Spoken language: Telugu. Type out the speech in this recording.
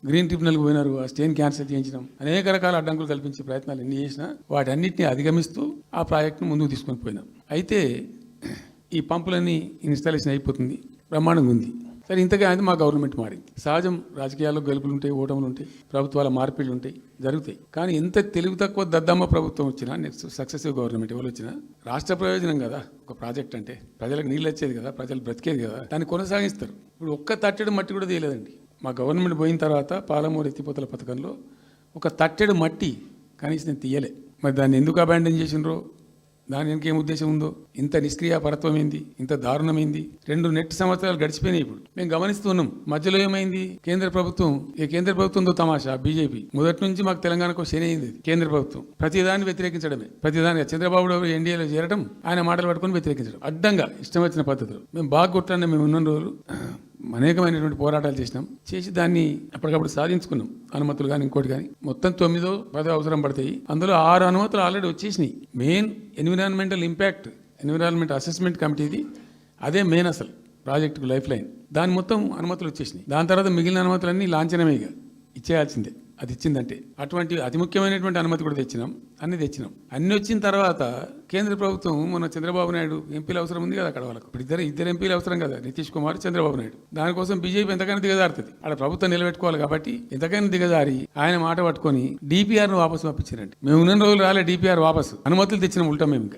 గ్రీన్ ట్రిబ్యునల్కి పోయినారు, ఆ స్టేని క్యాన్సిల్ చేయించడం, అనేక రకాల అడ్డంకులు కల్పించే ప్రయత్నాలు ఎన్ని చేసినా వాటన్నిటిని అధిగమిస్తూ ఆ ప్రాజెక్టును ముందుకు తీసుకొని పోయినాం. అయితే ఈ పంపులన్నీ ఇన్స్టాలేషన్ అయిపోతుంది, బ్రహ్మాండంగా ఉంది. సరే, ఇంతగా అయితే మా గవర్నమెంట్ మారింది. సహజం, రాజకీయాల్లో గెలుపులు ఉంటాయి, ఓటములు ఉంటాయి, ప్రభుత్వాల మార్పిళ్ళు ఉంటాయి, జరుగుతాయి. కానీ ఎంత తెలివి తక్కువ దద్దమ్మ ప్రభుత్వం వచ్చినా, నెక్స్ట్ సక్సెసివ్ గవర్నమెంట్ ఎవరు వచ్చినా రాష్ట్ర ప్రయోజనం కదా ఒక ప్రాజెక్ట్ అంటే. ప్రజలకు నీళ్ళు వచ్చేది కదా, ప్రజలు బ్రతికేది కదా, దాన్ని కొనసాగిస్తారు. ఇప్పుడు ఒక్క తట్టెడు మట్టి కూడా తీయలేదండి. మా గవర్నమెంట్ పోయిన తర్వాత పాలమూరు ఎత్తిపోతల పథకంలో ఒక తట్టెడు మట్టి కనీసం నేను తీయలే. మరి దాన్ని ఎందుకు అబాండన్ చేసినరో, దాని వెనక ఏం ఉద్దేశం ఉందో, ఇంత నిష్క్రియాపరత్వం ఏంది, ఇంత దారుణమైంది. 2 నెట్ సంవత్సరాలు గడిచిపోయినాయి. ఇప్పుడు మేము గమనిస్తున్నాం. మధ్యలో ఏమైంది, కేంద్ర ప్రభుత్వంతో తమాషా బీజేపీ మొదటి నుంచి మాకు తెలంగాణకు శని అయింది. కేంద్ర ప్రభుత్వం ప్రతిదాన్ని వ్యతిరేకించడమే, ప్రతిదాని చంద్రబాబు ఎన్డీఏలో చేరడం, ఆయన మాటలు పట్టుకొని వ్యతిరేకించడం, అడ్డంగా ఇష్టం వచ్చిన పద్ధతిలో. మేము బాగా కొట్టాను. మేము ఉన్న రోజులు అనేకమైనటువంటి పోరాటాలు చేసి దాన్ని అప్పటికప్పుడు సాధించుకున్నాం. అనుమతులు కానీ ఇంకోటి కానీ మొత్తం 9-10 అవసరం పడతాయి. అందులో 6 అనుమతులు ఆల్రెడీ వచ్చేసినాయి. మెయిన్ ఎన్విరాన్మెంట్ అసెస్మెంట్ కమిటీది అదే మెయిన్ అసలు ప్రాజెక్టుకు లైఫ్ లైన్. దాని మొత్తం అనుమతులు వచ్చేసినాయి. దాని తర్వాత మిగిలిన అనుమతులన్నీ లాంఛనమే ఇచ్చేయాల్సిందే. అది ఇచ్చిందంటే అటువంటి అతి ముఖ్యమైనటువంటి అనుమతి కూడా తెచ్చినాం. అన్ని వచ్చిన తర్వాత కేంద్ర ప్రభుత్వం మొన్న చంద్రబాబు నాయుడు ఎంపీలు అవసరం ఉంది కదా అక్కడ వాళ్ళకు. ఇప్పుడు ఇద్దరు ఎంపీలు అవసరం కదా, నితీష్ కుమార్, చంద్రబాబు నాయుడు. దానికోసం బీజేపీ ఎంతకైనా దిగజారుతుంది. అక్కడ ప్రభుత్వం నిలబెట్టుకోవాలి కాబట్టి ఎంతకైనా దిగజారి ఆయన మాట పట్టుకొని DPR ను వాపసు పంపించారండి. మేము ఉన్న రోజులు రాలే DPR వాపసు, అనుమతులు తెచ్చిన ఉల్టా మేము ఇంకా.